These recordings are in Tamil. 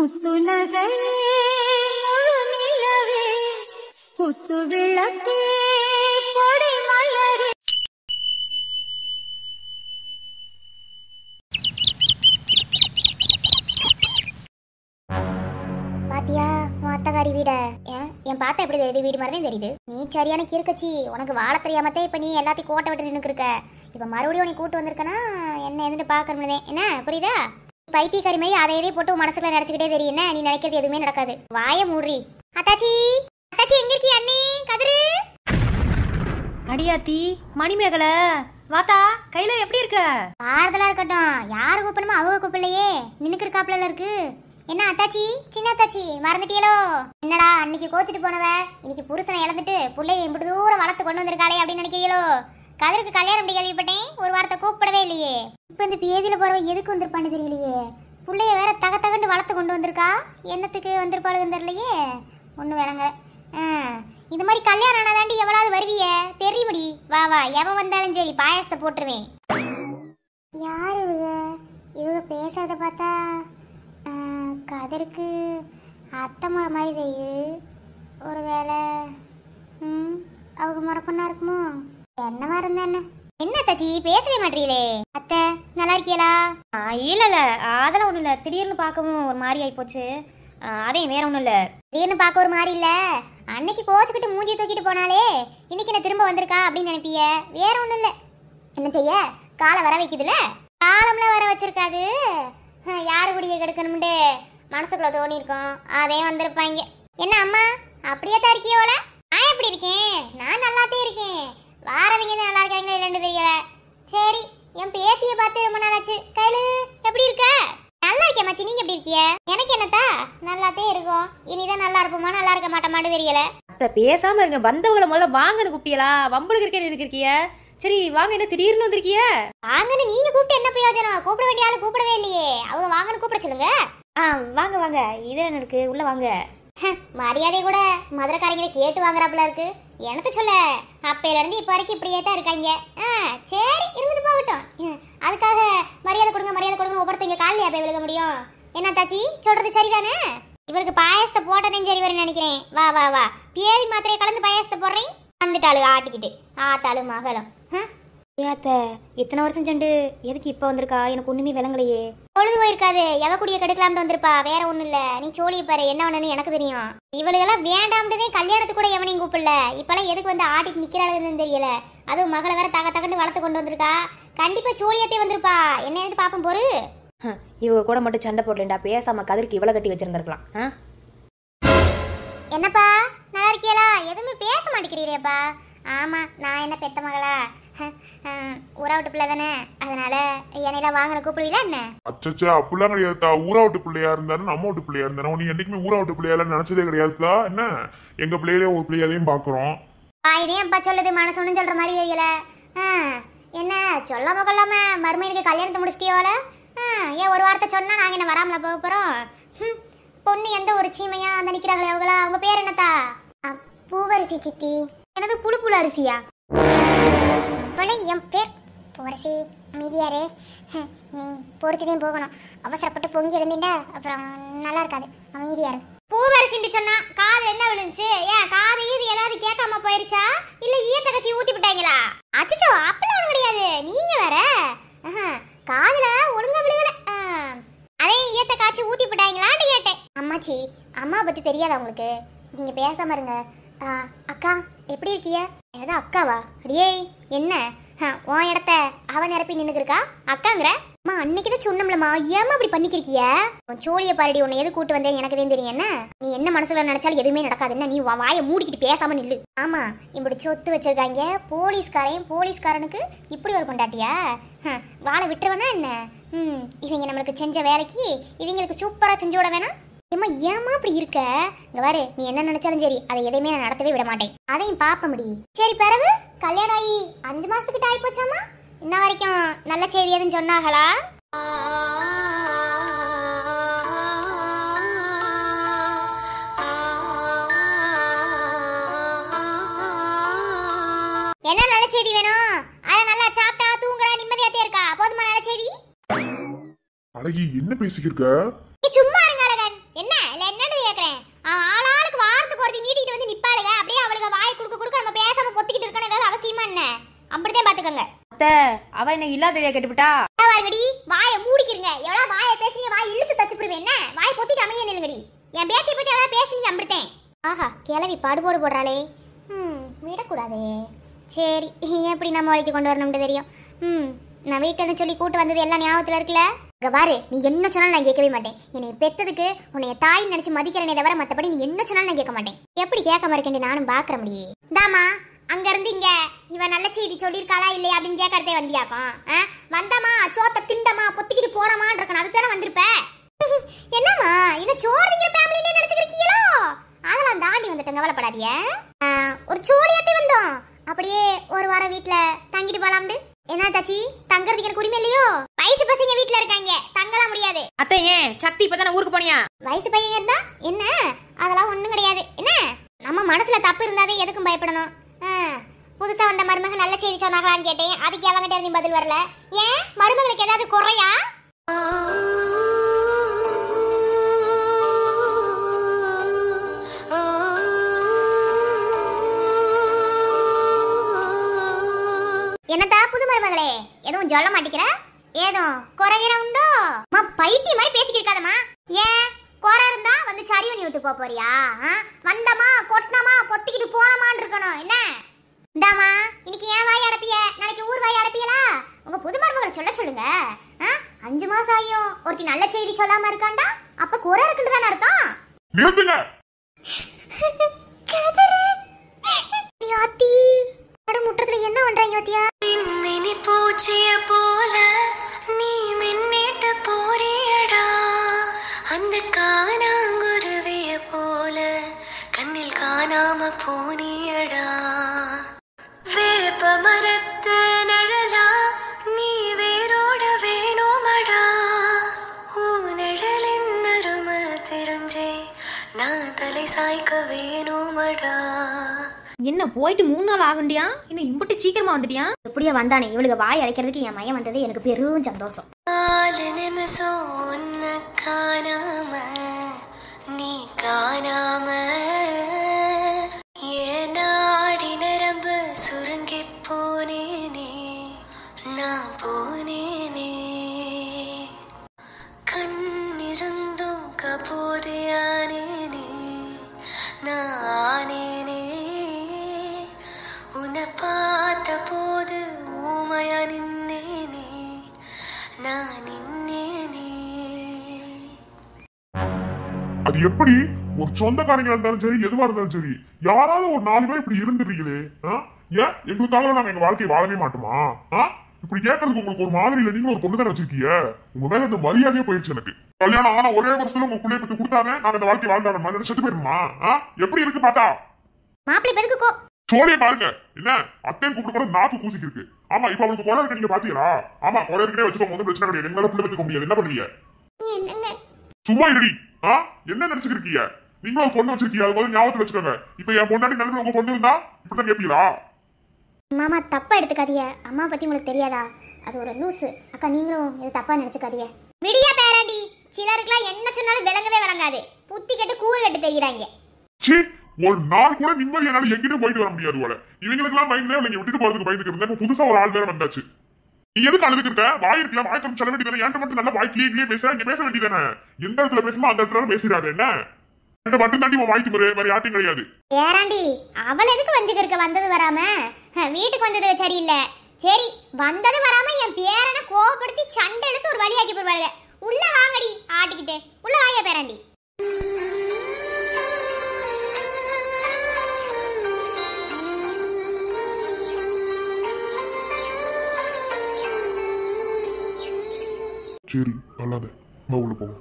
முத்து நகை முழு நிலவே முத்து விளக்கே பொடி மலரே. பாத்தியா உன் அத்தகாரி வீட? என் பார்த்தா எப்படி தெரியுது? வீடு மாதிரி தான் தெரியுது. நீ சரியான கிறுக்கச்சி. உனக்கு வாழ தெரியாமத்தே இப்ப நீ எல்லாத்தையும் கோட்டை விட்டு நின்று இருக்க. இப்ப மறுபடியும் உனக்கு கூட்டு வந்திருக்கனா என்ன எதுன்னு பாக்கணும்னே. என்ன புரியுதா? பைத்தியக்காரி மாதிரி அதை எதையும் போட்டு மனசுக்குள்ள நினைச்சுக்கிட்டே தெரியும். என்ன நீ நினைக்கிறது எதுவுமே நடக்காது. வாய மூடி. அத்தாச்சி அத்தாச்சி எங்க இருக்கீ? அண்ணே கதிரு அடியாத்தி மணிமேகலை வாத்தா கையில எப்படி இருக்க? ஆறுதலா இருக்கட்டும். யாரு கூப்பிடணுமோ அவங்க கூப்பிடலையே. நின்னுக்கு இருக்காப்புல இருக்கு. என்ன அத்தாச்சி சின்ன அத்தாச்சி மறந்துட்டியலோ? என்னடா அன்னைக்கு கோச்சிட்டு போனவ இன்னைக்கு புருஷனை இழந்துட்டு பிள்ளைய இப்படி தூரம் வளர்த்து கொண்டு வந்திருக்காளே அப்படின்னு நினைக்கிறீங்களோ? கதிருக்கு கல்யாணம் அப்படி கேள்விப்பட்டேன். ஒரு வார்த்தை கூப்பிடவே இல்லையே. இப்ப இந்த பேதியில போறவ எதுக்கு வந்திருப்பான்னு தெரியலையே. பிள்ளைய வேற தகண்டு வளர்த்து கொண்டு வந்திருக்கா. என்னத்துக்கு வந்திருப்பாளுன்னு தெரியலையே. ஒண்ணு வேறங்க. இந்த மாதிரி கல்யாணம் ஆனாதாண்டி எவ்வளவு வருவிய தெரியுமடி. வா வா எவன் வந்தாலும் சரி பாயாசத்தை போட்டுருவேன். யாரு இவங்க? இவங்க பேசாத பார்த்தா கதருக்கு அத்தம்மா மாதிரி தெரியுது. ஒரு வேளை அவங்க மரப்பண்ணா இருக்குமோ? என்னவா இருந்தா என்ன தச்சி பேசவே மாட்டீங்களே? அத்தை நல்லா இருக்கீங்களா? இல்ல இல்ல அதெல்லாம் ஒண்ணும் இல்ல. திடீர்னு பார்க்கவும் ஒரு மாதிரி ஆயி போச்சு. அதே வேற ஒண்ணும் இல்ல. திடீர்னு பார்க்க ஒரு மாதிரி இல்ல. அன்னைக்கு கோச்சுக்கிட்டு மூஞ்சி தூக்கிட்டு போனாலே இன்னைக்கு என்ன திரும்ப வந்திருக்கா அப்படின்னு நினைப்பிய. வேற ஒண்ணும் இல்ல. என்ன செய்ய காலை வர வைக்குதுல. காலம்ல வர வச்சிருக்காது. யாரு குடிய கெடுக்கணும்ட்டு மனசுக்குள்ள தோணி இருக்கோம். அதே வந்திருப்பாங்க. என்ன அம்மா அப்படியே தான் இருக்கியோல? நான் எப்படி இருக்கேன்? நான் நல்லாத்தே இருக்கேன். வாரவங்க தான் நல்லா இருக்காங்களா இல்லைன்னு தெரியல. சரி என் பேத்தியை பார்த்து ரொம்ப நாள் ஆச்சு. கையில எப்படி இருக்க? நல்லா இருக்கேன் மச்சி. நீங்க எப்படி இருக்கீங்க? எனக்கு என்னத்தா நல்லாத்தே இருக்கும். இனிதான் நல்லா இருப்போமா நல்லா இருக்க மாட்டோமான்னு தெரியல. அத்தை பேசாம இருங்க. வந்தவங்களை முதல்ல வாங்கன்னு கூப்பிட்டீங்களா? வம்பளுக்கு இருக்கேன்னு இருக்கிய. சரி வாங்க. என்ன திடீர்னு வந்திருக்கிய? வாங்கன்னு நீங்க கூப்பிட்டு என்ன பிரயோஜனம்? கூப்பிட வேண்டிய ஆளு கூப்பிடவே இல்லையே. அவங்க வாங்கன்னு கூப்பிட சொல்லுங்க. வாங்க வாங்க. இது என்ன இருக்கு? உள்ள வாங்க. மரியாதை கூட மதுரைக்காரங்களை கேட்டு வாங்குறாப்புல இருக்கு. எனக்கு சொல்ல அப்பையில இருந்து இப்ப வரைக்கும் இப்படியே தான் இருக்காங்க. சரி இருந்துட்டு போகட்டும். அதுக்காக மரியாதை கொடுங்க ஒவ்வொருத்தங்க காலையில போய் விழுக முடியும். என்ன தாச்சி சொல்றது சரிதானே? இவருக்கு பாயசத்தை போட்டதையும் சரி வரும்னு நினைக்கிறேன். வா வா வா பேதி மாத்திரையை கலந்து பாயசத்தை போடுறேன். வந்துட்டாளு ஆட்டிக்கிட்டு ஆத்தாளு மகளும். ஏத்த இத்தனை வருஷம் சென்று எதுக்கு இப்ப வந்திருக்கா? எனக்கு ஒண்ணுமே விளங்கலையே. பொழுது போயிருக்காது. எவ கூடிய கெடுக்கலாம்னு வந்திருப்பா. வேற ஒண்ணும் இல்ல. நீ சோழியை பாரு என்ன ஒண்ணுன்னு எனக்கு தெரியும். இவளுகெல்லாம் வேண்டாம்ன்றதே கல்யாணத்துக்கு கூட எவனையும் கூப்பிடல. இப்பெல்லாம் எதுக்கு வந்து ஆட்டிட்டு நிக்கிறாளுன்னு தெரியல. அதுவும் மகளை வேற தகண்டு வளர்த்து கொண்டு வந்திருக்கா. கண்டிப்பா சோழியத்தே வந்திருப்பா. என்ன எது பாப்போம் போரு. இவங்க கூட மட்டும் சண்டை போடலண்டா. பேசாம கதிர்க்கு இவ்வளவு கட்டி வச்சிருந்திருக்கலாம். என்னப்பா நல்லா இருக்கியலா? எதுவுமே பேச மாட்டேங்கிறீரேப்பா. ஆமா நான் என்ன பெத்த மகளா? ஊரா விட்டு பிள்ளை தானே. அதனால என்னையெல்லாம் வாங்கின கூப்பிடுவீங்களா என்ன? அச்சா அப்படிலாம் கிடையாதுதா. ஊரா விட்டு பிள்ளையா இருந்தாலும் நம்ம விட்டு பிள்ளையா இருந்தாலும் நீ என்னைக்குமே ஊரா விட்டு பிள்ளையால நினைச்சதே கிடையாதுதா. என்ன எங்க பிள்ளையிலே ஒரு பிள்ளையாதையும் பாக்குறோம். இதேப்பா சொல்லுது மனசு ஒண்ணும் சொல்ற மாதிரி தெரியல. என்ன சொல்லாம கொள்ளாம மருமைக்கு கல்யாணத்தை முடிச்சிட்டியோல? ஏன் ஒரு வார்த்தை சொன்னா நாங்க என்ன வராமல போக போறோம்? பொண்ணு எந்த ஒரு சீமையா அந்த நிக்கிறாங்களே அவங்களா? அவங்க பேர் என்னத்தா? பூவரிசி சித்தி. எனது புழு புழு அரிசியா? என் பேர் பூவரிசி. மீதியாரு நீ பொறுத்துதான் போகணும். அவசரப்பட்டு பொங்கி எழுந்தீண்டா அப்புறம் நல்லா இருக்காது. மீதியாரு பூவரிசின்னு சொன்னா காது என்ன விழுந்துச்சு? ஏன் காது இது எல்லாரும் கேட்காம போயிருச்சா? இல்ல ஈயத்த கட்சி ஊத்தி விட்டாங்களா? அச்சோ அப்படிலாம் கிடையாது. நீங்க வேற காதுல ஒழுங்கா விழுகல. அதே ஈயத்த காய்ச்சி ஊத்தி விட்டாங்களான்னு கேட்டேன். அம்மாச்சி அம்மா பத்தி தெரியாதா உங்களுக்கு? நீங்க பேசாம இருங்க. அக்கா எப்படி இருக்கிய? ஏதோ அக்காவா? அடியே என்ன உன் இடத்த அவன் நிரப்பி நின்னுக்கு இருக்கா அக்காங்கிற? அம்மா அன்னைக்குதான் சொன்னோம்லம்மா. ஏமா அப்படி பண்ணிக்கிருக்கிய? உன் சோழிய பாரடி. உன்னை எது கூட்டு வந்தேன் எனக்கு தெரியும். என்ன நீ என்ன மனசுல நினைச்சாலும் எதுவுமே நடக்காது. என்ன நீ வாயை மூடிக்கிட்டு பேசாம நில்லு. ஆமா இப்படி சொத்து வச்சிருக்காங்க போலீஸ்காரனுக்கு இப்படி ஒரு கொண்டாட்டியா? வாழை விட்டுருவேனா என்ன? இவங்க நம்மளுக்கு செஞ்ச வேலைக்கு இவங்களுக்கு சூப்பரா செஞ்சு விட வேணாம். ஏமா அப்படி இருக்க? இங்க பாரு நீ என்ன நினைச்சாலும் சரி அதை எதையுமே நான் நடத்தவே விட மாட்டேன். அதையும் பாப்ப முடியும். சரி பிறகு கல்யாணம் ஆகி 5 மாசத்துக்கிட்ட ஆகி போச்சாமா? இன்ன வரைக்கும் நல்ல செய்தி எதுன்னு சொன்னாங்களா? என்ன நல்ல செய்தி வேணும்? அத நல்லா சாப்பிட்டா தூங்குறா நிம்மதியாத்தே இருக்கா? போதுமா நல்ல செய்தி? அழகி என்ன பேசிக்கிருக்க? நீ சும்மா இருங்க அழகன். அவசியமா என்ன? அப்படிதான் பாத்துக்கோங்க. அத்தை அவ என்ன இல்லாதவையா கேட்டுவிட்டா? வாருங்கடி, வாயை மூடிக்கிறங்க. எவ்வளவு வாயை பேசுறீங்க, வாய் இழுத்து தச்சுப்பிடுவேன். என்ன வாய் பொத்திட்டு அமைய நில்லுங்கடி. என் பேத்தி பத்தி எவ்வளவு பேசுனீங்க அம்பிடுத்தேன். ஆஹா, கிளவி படுபோடு போடுறாளே. விடக்கூடாதே. சரி, எப்படி நம்ம வழிக்கு கொண்டு வரணும்னு தெரியும். நான் வீட்டில் இருந்து சொல்லி கூட்டு வந்தது எல்லாம் ஞாபகத்தில் இருக்குல்ல. இங்கே பாரு, நீ என்ன சொன்னாலும் நான் கேட்கவே மாட்டேன். என்னை பெத்ததுக்கு உன்னைய தாயின்னு நினச்சி மதிக்கிறேனே தவிர மற்றபடி நீ என்ன சொன்னாலும் நான் கேட்க மாட்டேன். எப்படி கேட்காம இருக்கேன் நானும் பார்க்குற முடியே. தாமா அங்கேருந்து இங்கே இவன் நல்ல செய்தி சொல்லியிருக்காளா இல்லையா அப்படின்னு கேட்கறதே வந்தியாக்கும். வந்தமா சோத்தை திண்டமா பொத்திக்கிட்டு போனமான்னு இருக்கணும். அதுக்கு தானே வந்திருப்ப. என்னம்மா என்ன சோறு திங்கிற ஃபேமிலின்னு நினச்சிக்கிறீங்களோ? அதெல்லாம் தாண்டி வந்துட்டேன், கவலைப்படாதீங்க. ஒரு சோடியாட்டி வந்தோம். அப்படியே ஒரு வாரம் வீட்டில் தங்கிட்டு போலாம்னு. என்ன தாச்சி, தங்கறதுக்கு எனக்கு உரிமை இல்லையோ? வயசு பசங்க வீட்ல இருக்காங்க, தங்கலாம் முடியாது. அத்தை ஏன் சக்தி இப்பதானே ஊருக்கு போனியா? வயசு பையன் இருந்தா என்ன, அதெல்லாம் ஒண்ணும் கிடையாது. என்ன நம்ம மனசுல தப்பு இருந்தாதே எதுக்கும் பயப்படணும். புதுசா வந்த மருமக நல்ல செய்தி சொன்னாங்களான்னு கேட்டேன். அதுக்கு அவங்ககிட்ட இருந்து பதில் வரல. ஏன் மருமகளுக்கு ஏதாவது குறையா? என்னத்தா புது மருமகளே, எதுவும் சொல்ல மாட்டேங்கிற? ஏதோ குறைகிற உண்டோ? பைத்திய மாதிரி பேசிக்கிருக்காதம்மா. ஏன் குறை இருந்தா வந்து சரிவனி விட்டு போறியா? வந்தமா கொட்டினமா பொத்திக்கிட்டு போனமான்னு இருக்கணும். என்ன இந்தாமா, இன்னைக்கு ஏன் வாய் அடப்பிய, நாளைக்கு ஊர் வாய் அடப்பியலா? உங்க புது மருமகளை சொல்ல சொல்லுங்க. 5 மாசம் ஆயும் ஒருத்தி நல்ல செய்தி சொல்லாம இருக்காண்டா, அப்ப குறை இருக்குன்னு தானே அர்த்தம். முற்றத்துல என்ன பண்றாங்க பாத்தியா? பூச்சிய போல நீ மின்னிட்டு போறியடா, அந்த காணாங்குருவிய போல கண்ணில் காணாம போனியடா. வேப்ப மரத்து நிழலா நீ வேரோட வேணுமடா, ஊ நிழலின் அருமை தெரிஞ்சே நான் தலை சாய்க்க வேணுமடா. என்ன போயிட்டு 3 நாள் ஆகுண்டியா? இன்னும் இம்புட்டு சீக்கிரமா வந்துட்டியா? எப்படியோ வந்தானே, இவளுக்கு வாய் அடைக்கிறதுக்கு என் மையம் வந்தது எனக்கு பெரும் சந்தோஷம். 4 நிமிஷம் உன்னை காணாம நீ காணாம ஏன் நாடி நரம்பு சுருங்கி போனேனே, நான் போனேனே. கண்ணிருந்தும் கபோதையானேனே, நான் ஆனேனே. உன்னை பார்த்த போது ஊமையா நின்னேனே, நான் நின்னேனே. அது எப்படி ஒரு சொந்தக்காரங்க இருந்தாலும் சரி எதுவா இருந்தாலும் சரி யாராவது ஒரு 4 பேர் இப்படி இருந்துடுறீங்களே? ஏன் எங்களுக்காக நாங்க எங்க வாழ்க்கையை வாழவே மாட்டோமா? இப்படி கேட்கறதுக்கு உங்களுக்கு ஒரு மாதிரி இல்ல. நீங்க ஒரு பொண்ணு தானே வச்சிருக்கீங்க, உங்க மேல இந்த மரியாதையே போயிடுச்சு எனக்கு. கல்யாணம் ஆனா ஒரே வருஷத்துல உங்க பிள்ளைய பத்தி கொடுத்தாங்க, நாங்க இந்த வாழ்க்கை வாழ்ந்தாங்க செத்து போயிருமா? எப்படி இருக்கு பார்த்தா? மாப்பிள்ளை பெருக்குக்கோ சோழியை பாருங்க. என்ன அத்தையும் கூப்பிட்டு கூட நாக்கு கூசிக்கு இருக்கு. ஆமா, இப்ப அவங்களுக்கு குறை இருக்கு, நீங்க பாத்தீங்களா? ஆமா, குறை இருக்கே வச்சுக்கோங்க, ஒன்றும் பிரச்சனை கிடையாது. எங்களால பிள்ளை பெற்றுக்க முடியாது. என்ன பண்ணுவீங்க? சும்மா இருடி. என்ன நினைச்சுக்கிருக்கீங்க? நீங்களும் ஒரு பொண்ணு வச்சிருக்கீங்க, அது மாதிரி ஞாபகத்துல வச்சுக்கோங்க. இப்ப என் பொண்டாட்டி நிலைமை உங்க பொண்ணு இருந்தா இப்படிதான் கேட்பீங்களா? மாமா தப்பா எடுத்துக்காதீங்க. அம்மா பத்தி உங்களுக்கு தெரியாதா? அது ஒரு லூசு. அக்கா நீங்களும் இது தப்பா நினைச்சுக்காதீங்க. விடியா பேராண்டி, சிலருக்குலாம் என்ன சொன்னாலும் விளங்கவே விளங்காது. புத்தி கெட்டு கூறு கெட்டு தெரியுறாங்க. சி, ஒரு நாள் கூட நிம்மதி என்னால எங்கிட்டும் போயிட்டு வர முடியாது போல. இவங்களுக்கு எல்லாம் பயந்து நீங்க விட்டுட்டு போறதுக்கு பயந்துக்கு இருந்தா புதுசா ஒரு ஆள் வேற வந்தாச்சு. நீ எதுக்கு அழுதுக்கு இருக்க? வாய் இருக்கலாம், வாய் தரம் சொல்ல வேண்டியதானே. என்கிட்ட மட்டும் நல்லா வாய் கிளியே பேசுறா, இங்க பேச வேண்டியதானே. எந்த இடத்துல பேசணுமோ அந்த இடத்துல பேசிடாது. என்ன என்கிட்ட மட்டும் தாண்டி உன் வாய்க்கு வேற யார்ட்டும் கிடையாது. ஏராண்டி அவள் எதுக்கு வஞ்சுக்கு இருக்க? வந்தது வராம வீட்டுக்கு வந்தது சரியில்லை. சரி, வந்தது வராம என் பேரனை கோவப்படுத்தி சண்டை எடுத்து ஒரு வழியாக்கி போடுவாளுங்க. உள்ள வாங்கடி ஆட்டிக்கிட்டு, உள்ள வாயா பேராண்டி. சரி, நல்லாத உள்ள போவோம்.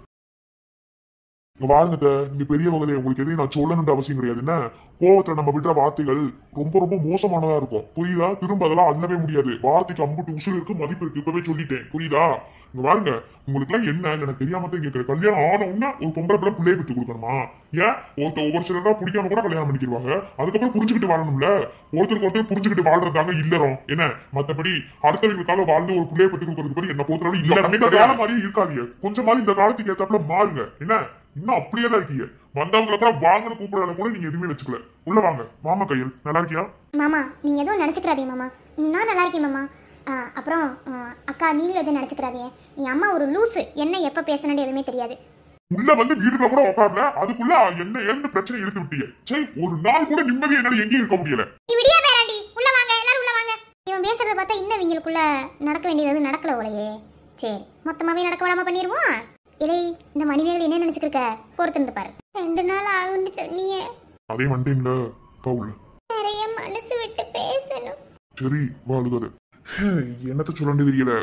வாருங்க, நீங்க பெரிய வகையில உங்களுக்கு எதையும் நான் சொல்லணும்னு அவசியம் கிடையாது. என்ன கோவத்துல நம்ம விடுற வார்த்தைகள் ரொம்ப ரொம்ப மோசமானதா இருக்கும், புரியுதா? திரும்ப அதெல்லாம் அண்ணவே முடியாது. வார்த்தைக்கு அம்புட்டு உசுறு இருக்கு, மதிப்பு இருக்கு. இப்பவே சொல்லிட்டேன், புரியுதா? இங்க பாருங்க, உங்களுக்கு எல்லாம் என்ன எனக்கு தெரியாம தான் கேட்கிறேன். கல்யாணம் ஆன உடனே ஒரு பொம்பளை பிள்ளை பிள்ளைய பெற்று கொடுக்கணுமா? ஏன் ஒவ்வொரு சிலர் பிடிக்காம கூட கல்யாணம் பண்ணிக்கிடுவாங்க. அதுக்கப்புறம் புரிஞ்சுக்கிட்டு வாழணும்ல. ஒருத்தருக்கு ஒருத்தர் புரிஞ்சுக்கிட்டு வாழ்றதாங்க இல்லறம். என்ன மத்தபடி அடுத்தவங்களுக்காக வாழ்ந்து ஒரு பிள்ளைய பெற்று கொடுக்கறதுக்கு படி என்ன பொறுத்தளவு இல்ல. மாதிரியே இருக்காதீங்க. கொஞ்சமாவது இந்த காலத்துக்கு ஏத்தாப்புல மாறுங்க. என்ன இன்னும் அப்படியே தான் இருக்கீங்க. வந்தவங்களை கூட வாங்கன்னு கூப்பிடுறத கூட நீங்க எதுவுமே வச்சுக்கல. உள்ள வாங்க. மாமா கையில் நல்லா இருக்கியா? மாமா நீங்க எதுவும் நினைச்சுக்கிறாதீங்க மாமா, நான் நல்லா இருக்கேன் மாமா. அப்புறம் அக்கா நீங்களும் எதுவும் நினைச்சுக்கிறாதீங்க. என் அம்மா ஒரு லூசு, என்ன எப்ப பேசணும்னு எதுவுமே தெரியாது. உள்ள வந்து வீட்டுல கூட உட்கார்ல, அதுக்குள்ள என்ன ஏன்னு பிரச்சனை எடுத்து விட்டீங்க. சரி, ஒரு நாள் கூட நிம்மதி என்னால எங்கேயும் இருக்க முடியல. நீ விடியா பேராண்டி, உள்ள வாங்க எல்லாரும் உள்ள வாங்க. இவன் பேசுறத பார்த்தா இன்னும் இவங்களுக்குள்ள நடக்க வேண்டியது நடக்கல போலயே. சரி, மொத்தமாவே நடக்க விடாம பண்ணிடுவோம். இலை இந்த மணிமேகலை என்ன நினைச்சுக்கிருக்க, பொறுத்திருந்து பாரு. 2 நாள் ஆகுன்னு சொன்னியே. அதே வந்தீங்களா பவுல்? நிறைய மனசு விட்டு பேசணும். சரி வாழுகாது, என்னத்த சொல்லி தெரியல.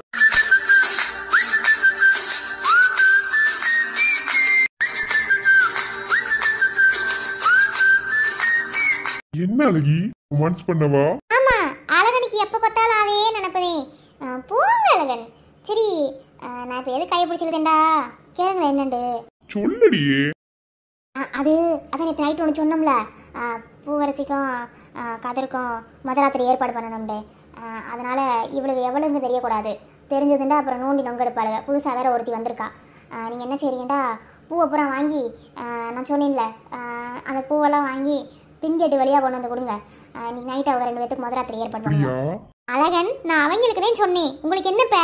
என்ன அழகி ரொமான்ஸ் பண்ணவா? ஆமா, அழகனுக்கு எப்ப பார்த்தாலும் அதே நினைப்பதே. போங்க அழகன். சரி, நான் இப்ப எது கையை பிடிச்சிருக்கேன்டா, கேளுங்க என்னண்டு சொல்லடியே. அது அதான் நேற்று நைட்டு ஒன்று சொன்னோம்ல, பூவரசிக்கும் கதருக்கும் மதராத்திரி ஏற்பாடு பண்ணணும்ண்டு. அதனால இவளுக்கு எவ்வளோங்க தெரியக்கூடாது. தெரிஞ்சதுண்டா அப்புறம் நோண்டி நொங்க எடுப்பாளுங்க. புதுசாக வேற ஒருத்தி வந்திருக்கா. நீங்கள் என்ன செய்றீங்கடா, பூவை பூரா வாங்கி நான் சொன்னேன்ல, அந்த பூவெல்லாம் வாங்கி பின்கேட்டு வழியாக கொண்டு வந்து கொடுங்க. இன்னைக்கு நைட்டு அவங்க 2 பேத்துக்கு மதராத்திரி ஏற்பாடு பண்ணுங்க. அழகன், நான் அவங்களுக்கு தான் சொன்னேன், உங்களுக்கு என்னப்ப?